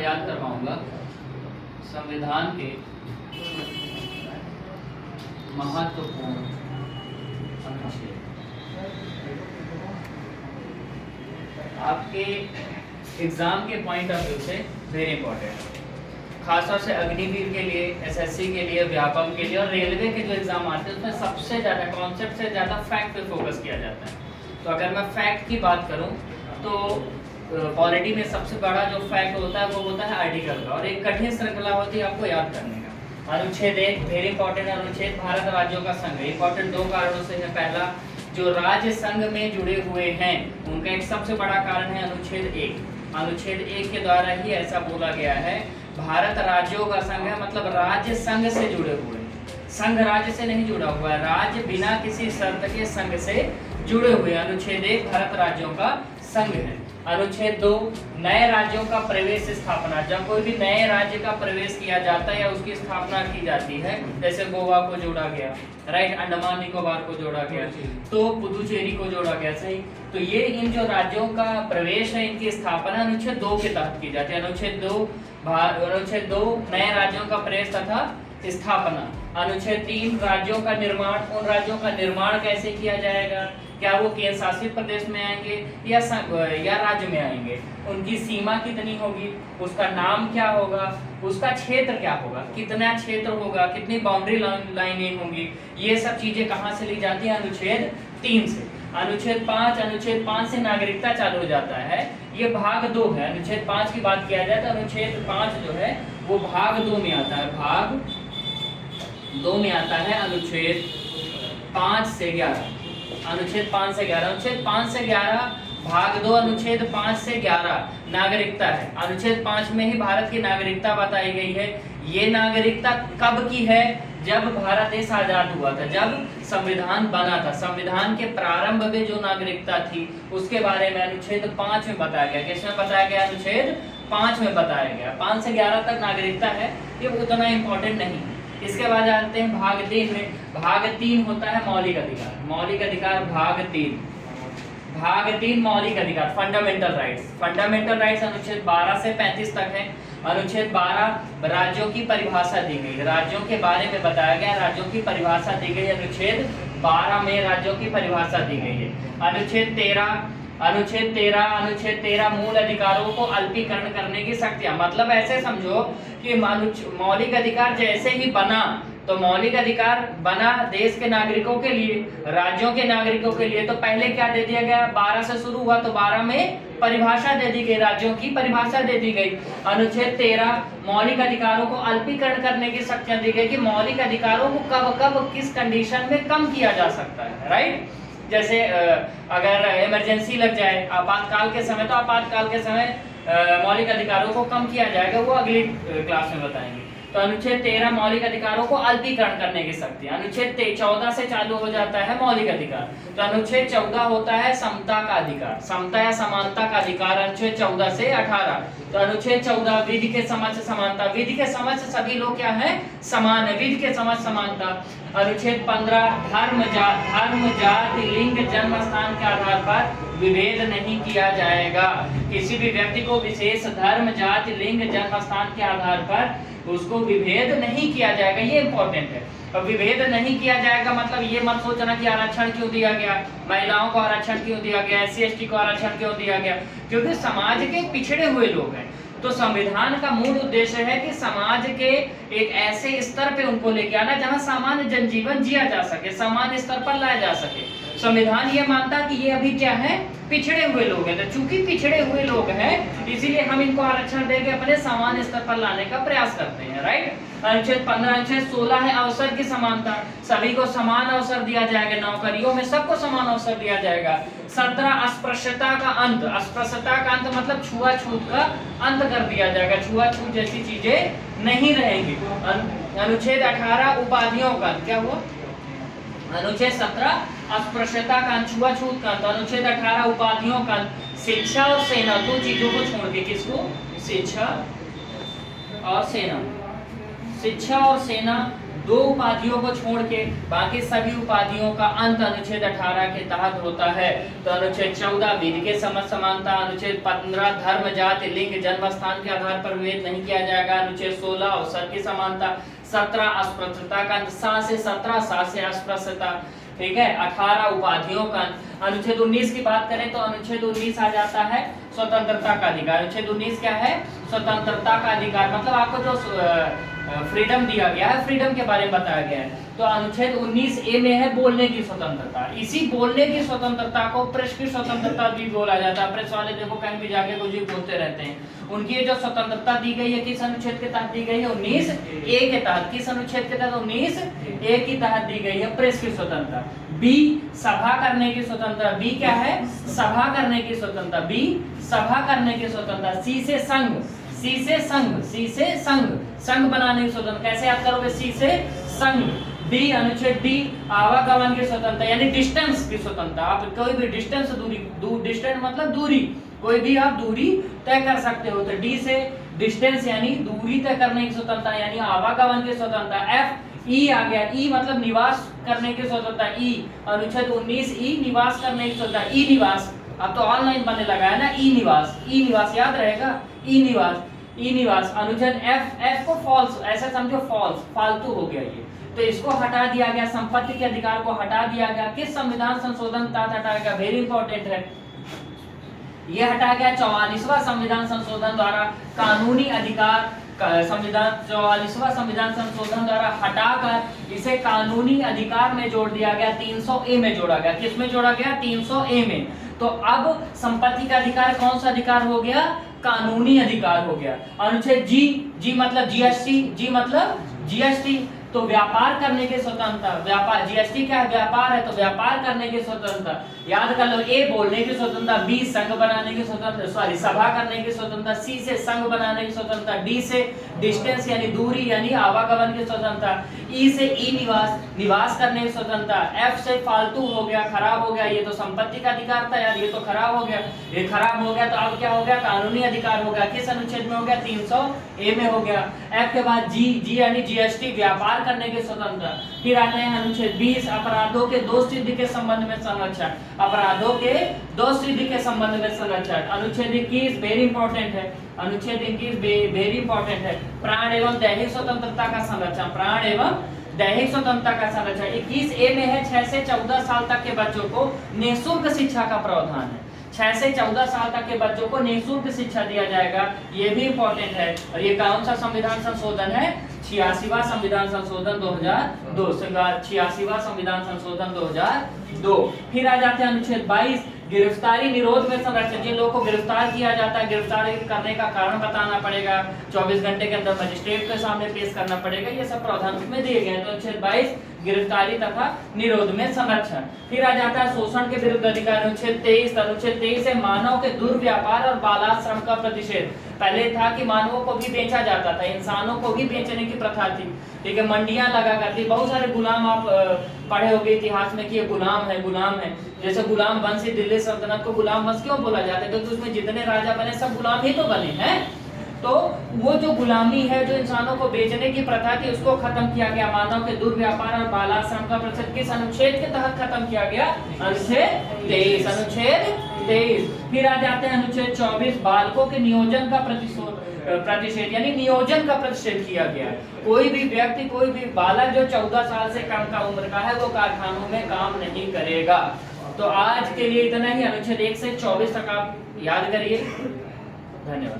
याद करवाऊंगा संविधान के महत्वपूर्ण अनुच्छेद। आपके एग्जाम के पॉइंट ऑफ व्यू से वेरी इंपॉर्टेंट, खासतौर से अग्निवीर के लिए, एसएससी के लिए, व्यापम के लिए और रेलवे के जो एग्जाम आते हैं उसमें सबसे ज़्यादा कॉन्सेप्ट से ज़्यादा फैक्ट पे फोकस किया जाता है। तो अगर मैं फैक्ट की बात करूं तो पॉलिटी में सबसे बड़ा जो फैक्ट होता है वो होता है आर्टिकल का, और एक कठिन श्रृंखला होती है आपको याद करने का। अनुच्छेद 1 वेरी इंपॉर्टेंट अनुच्छेद, भारत राज्यों का संघ। इंपॉर्टेंट दो कारणों से है। पहला, जो राज्य संघ में जुड़े हुए हैं उनका एक सबसे बड़ा कारण है अनुच्छेद 1। अनुच्छेद 1 के द्वारा ही ऐसा बोला गया है भारत राज्यों का संघ है, मतलब राज्य संघ से जुड़े हुए हैं। संघ राज्य से नहीं जुड़ा हुआ है, राज्य बिना किसी शर्त के संघ से जुड़े हुए। अनुच्छेद 1 भारत राज्यों का संघ है। अनुच्छेद 2 नए राज्यों का प्रवेश स्थापना। जब कोई भी नए राज्य का प्रवेश किया जाता है या उसकी स्थापना की जाती है, जैसे गोवा को जोड़ा गया, राइट, अंडमान निकोबार को जोड़ा गया, तो पुदुचेरी को जोड़ा गया, सही। तो ये इन जो राज्यों का प्रवेश है इनकी स्थापना अनुच्छेद 2 के तहत की जाती है। अनुच्छेद 2 नए राज्यों का प्रवेश तथा स्थापना। अनुच्छेद 3 राज्यों का निर्माण। उन राज्यों का निर्माण कैसे किया जाएगा, क्या वो केंद्र शासित प्रदेश में आएंगे या राज्य में आएंगे, उनकी सीमा कितनी होगी, उसका नाम क्या होगा, उसका क्षेत्र क्या होगा, कितना क्षेत्र होगा, कितनी बाउंड्री लाइनें होंगी, ये सब चीजें कहाँ से ली जाती है, अनुच्छेद 3 से। अनुच्छेद 5 से नागरिकता चालू हो जाता है, ये भाग 2 है। अनुच्छेद 5 की बात किया जाए तो अनुच्छेद 5 जो है वो भाग 2 में आता है, भाग 2 में आता है। अनुच्छेद 5 से 11, अनुच्छेद 5 से 11, अनुच्छेद 5 से 11 भाग 2, अनुच्छेद 5 से 11 नागरिकता है। अनुच्छेद 5 में ही भारत की नागरिकता बताई गई है। ये नागरिकता कब की है, जब भारत देश आजाद हुआ था, जब संविधान बना था। संविधान के प्रारंभ में जो नागरिकता थी उसके बारे में अनुच्छेद 5 में बताया गया। किसमें बताया गया, अनुच्छेद 5 में बताया गया। 5 से 11 तक नागरिकता है, ये उतना इंपॉर्टेंट नहीं है। इसके बाद आते हैं भाग 3 में। भाग 3 होता है मौलिक अधिकार। मौलिक अधिकार भाग 3 मौलिक अधिकार, फंडामेंटल राइट्स। फंडामेंटल राइट्स अनुच्छेद 12 से 35 तक है। अनुच्छेद 12 राज्यों की परिभाषा दी गई, राज्यों के बारे में बताया गया, राज्यों की परिभाषा दी गई। अनुच्छेद 12 में राज्यों की परिभाषा दी गई है। अनुच्छेद 13 मूल अधिकारों को अल्पीकरण करने की शक्तियां। मतलब ऐसे समझो कि मौलिक अधिकार जैसे ही बना, तो मौलिक अधिकार बना देश के नागरिकों के लिए, राज्यों के नागरिकों के लिए, तो पहले क्या दे दिया गया, 12 से शुरू हुआ तो 12 में परिभाषा दे दी गई, राज्यों की परिभाषा दे दी गई। अनुच्छेद 13 मौलिक अधिकारों को अल्पीकरण करने की शक्तियां दी गई कि मौलिक अधिकारों को कब कब किस कंडीशन में कम किया जा सकता है, राइट। जैसे अगर इमरजेंसी लग जाए, आपातकाल के समय, तो आपातकाल के समय मौलिक अधिकारों को कम किया जाएगा, वो अगली क्लास में बताएंगे। तो अनुच्छेद 13 मौलिक अधिकारों को अल्पीकरण करने की शक्ति। अनुच्छेद 14 से चालू हो जाता है मौलिक अधिकार। तो अनुच्छेद 14 होता है समता का अधिकार, समता या समानता का अधिकार, अनुच्छेद 14 से 18। तो अनुच्छेद 14 विधि के समक्ष समानता, विधि के समक्ष सभी लोग क्या है, समान है, विधि के समक्ष समानता। अनुच्छेद 15 धर्म जाति लिंग जन्म स्थान के आधार पर विभेद नहीं किया जाएगा। किसी भी व्यक्ति को विशेष धर्म जाति लिंग जन्म स्थान के आधार पर उसको विभेद नहीं किया जाएगा, ये इंपॉर्टेंट है। अब विभेद नहीं किया जाएगा मतलब ये मत सोचना कि आरक्षण क्यों दिया गया, महिलाओं को आरक्षण क्यों दिया गया, SC ST को आरक्षण क्यों दिया गया, क्योंकि समाज के पिछड़े हुए लोग हैं। तो संविधान का मूल उद्देश्य है कि समाज के एक ऐसे स्तर पे उनको लेके आना जहां सामान्य जनजीवन जिया जा सके, सामान्य स्तर पर लाया जा सके। संविधान ये मानता कि ये अभी क्या है, पिछड़े हुए लोग हैं, तो चूंकि पिछड़े हुए लोग हैं इसीलिए हम इनको आरक्षण देके अपने सामान्य स्तर पर लाने का प्रयास करते हैं, राइट। अनुच्छेद 15 अनुच्छेद 16 है अवसर की समानता, सभी को समान अवसर दिया जाएगा, नौकरियों में सबको समान अवसर दिया जाएगा। 17 अस्पृश्यता का अंत, अस्पृश्यता का अंत मतलब छुआछूत का अंत कर दिया जाएगा, छुआछूत जैसी चीजें नहीं रहेंगी। अनुच्छेद 18 उपाधियों का, क्या हुआ, अनुच्छेद 17 अस्पृश्यता का अंत, छुआछूत का अंत, अनुच्छेद 18 उपाधियों का अंत, शिक्षा और सेना, दो चीजों को छोड़ के, किसको, शिक्षा और सेना, शिक्षा और सेना 2 उपाधियों को छोड़ के बाकी सभी उपाधियों का अंत अनुच्छेद 18 के तहत होता है। तो अनुच्छेद 14 विधि के समझ समानता, अनुच्छेद 15 धर्म जाति लिंग जन्म स्थान के आधार पर विभेद नहीं किया जाएगा, अनुच्छेद 16 अवसर की समानता, 17 अस्पृश्यता का अंत, 7 से 17 7 से अस्पृश्यता, ठीक है, 18 उपाधियों का। अनुच्छेद 19 की बात करें तो अनुच्छेद 19 आ जाता है स्वतंत्रता का अधिकार। अनुच्छेद 19 क्या है? स्वतंत्रता का अधिकार, मतलब आपको जो फ्रीडम दिया गया है, फ्रीडम के बारे में बताया गया है। तो अनुच्छेद 19A में है बोलने की स्वतंत्रता। इसी बोलने की स्वतंत्रता को प्रेस की स्वतंत्रता भी बोला जाता है। प्रेस वाले देखो कहीं भी जाके कुछ भी बोलते रहते हैं। उनकी ये जो स्वतंत्रता दी गई है किस अनुच्छेद के तहत दी गई है? 19A के तहत। किस अनुच्छेद के तहत? 19A के तहत दी गई है प्रेस की स्वतंत्रता। बी सभा करने की स्वतंत्रता। बी क्या है? सभा करने की स्वतंत्रता। बी सभा करने की स्वतंत्रता। सी से संघ, सी से संघ, सी से संघ, संघ बनाने की स्वतंत्रता। कैसे याद करोगे? सी से संघ। डी अनुच्छेद डी आवागमन की स्वतंत्रता, यानी डिस्टेंस की स्वतंत्रता। आप कोई भी डिस्टेंस दूरी, डिस्टेंस मतलब दूरी, कोई भी आप दूरी तय कर सकते हो। तो डी से डिस्टेंस यानी दूरी तय करने की स्वतंत्रता, यानी आवागमन की स्वतंत्रता। एफ ई आ गया, ई मतलब निवास करने की स्वतंत्रता। ई अनुच्छेद 19 निवास करने की स्वतंत्रता। ई निवास अब तो ऑनलाइन बनने लगा है ना, ई निवास, ई निवास याद रहेगा, ई निवास, ई निवास। अनुच्छेद एफ, एफ को फॉल्स, ऐसा समझो फॉल्स, फालतू हो गया ये, तो इसको हटा दिया गया। संपत्ति के अधिकार को हटा दिया गया। किस संविधान संशोधन तहत हटाया गया? वेरी इंपॉर्टेंट है, ये हटा गया 44वां संविधान संशोधन द्वारा। कानूनी अधिकार संविधान 44वां संविधान संशोधन द्वारा हटाकर इसे कानूनी अधिकार में जोड़ दिया गया, 300A में जोड़ा गया। किस में जोड़ा गया? 300A में। तो अब संपत्ति का अधिकार कौन सा अधिकार हो गया? कानूनी अधिकार हो गया। अनुच्छेद जी, जी मतलब जीएसटी, जी मतलब जीएसटी, तो व्यापार करने की स्वतंत्रता। व्यापार, जीएसटी क्या है? व्यापार है, तो व्यापार करने की स्वतंत्रता याद कर लो। ए बोलने की स्वतंत्रता, बी संघ बनाने की स्वतंत्रता, सॉरी सभा करने की स्वतंत्रता, सी से संघ बनाने की स्वतंत्रता, डी से डिस्टेंस यानी दूरी यानी आवागमन की स्वतंत्रता, ई से ई निवास, निवास करने की स्वतंत्रता, एफ से फालतू हो गया, खराब हो गया, ये तो संपत्ति का अधिकार था यार, ये तो खराब हो गया, ये खराब हो गया, तो अब क्या हो गया? कानूनी अधिकार हो गया। किस अनुच्छेद में हो गया? 300A में हो गया। एफ के बाद जी, जी यानी जीएसटी, व्यापार करने की स्वतंत्रता। फिर आते हैं अनुच्छेद 20 अपराधों के दोष सिद्धि के संबंध में संरक्षण, अपराधों के दोष सिद्धि के संबंध में संरक्षण। अनुच्छेद 21 वेरी इंपॉर्टेंट है, अनुच्छेद 21 वेरी इंपॉर्टेंट है, प्राण एवं दैहिक स्वतंत्रता का संरक्षण, प्राण एवं दैहिक स्वतंत्रता का संरक्षण। 21A में है 6 से 14 साल तक के बच्चों को निःशुल्क शिक्षा का प्रावधान है। 6 से 14 साल तक के बच्चों को निःशुल्क शिक्षा दिया जाएगा, ये भी इंपॉर्टेंट है। और ये कौन सा संविधान संशोधन है? 86वां संविधान संशोधन 2002, 86वां संविधान संशोधन 2002। फिर आ जाते हैं अनुच्छेद 22 गिरफ्तारी निरोध में संरक्षण। जिन लोगों को गिरफ्तार किया जाता है, गिरफ्तारी करने का कारण बताना पड़ेगा, 24 घंटे के अंदर मजिस्ट्रेट के सामने पेश करना पड़ेगा, ये सब प्रावधान उसमें दिए गए हैं। तो अनुच्छेद 22 गिरफ्तारी तथा निरोध में संरक्षण। फिर आ जाता है शोषण के विरुद्ध अधिकार, अनुच्छेद 23। अनुच्छेद 23 है मानव के दुर्व्यापार और बालाश्रम का प्रतिषेध। पहले था कि मानवों को भी बेचा जाता था, इंसानों को भी बेचने की प्रथा थी, ठीक है, मंडियां लगा करती, बहुत सारे गुलाम आप पढ़े होंगे इतिहास में कि ये गुलाम है, गुलाम है। जैसे गुलाम वंश, दिल्ली सल्तनत को गुलाम वंश क्यों बोला जाता है? क्योंकि उसमें जितने राजा बने सब गुलाम ही तो बने हैं। तो वो जो गुलामी है, जो इंसानों को बेचने की प्रथा थी, उसको खत्म किया गया। मानव के दुर्व्यापार और बालाश्रम का प्रतिषेध किस अनुच्छेद के तहत खत्म किया गया? अनुच्छेद 23, अनुच्छेद 23। फिर आ जाते हैं अनुच्छेद 24 बालकों के नियोजन का प्रतिषेध, यानी नियोजन का प्रतिषेध किया गया। कोई भी व्यक्ति, कोई भी बालक जो 14 साल से कम का उम्र का है, वो कारखानों में काम नहीं करेगा। तो आज के लिए इतना ही। अनुच्छेद 1 से 24 तक आप याद करिए। धन्यवाद।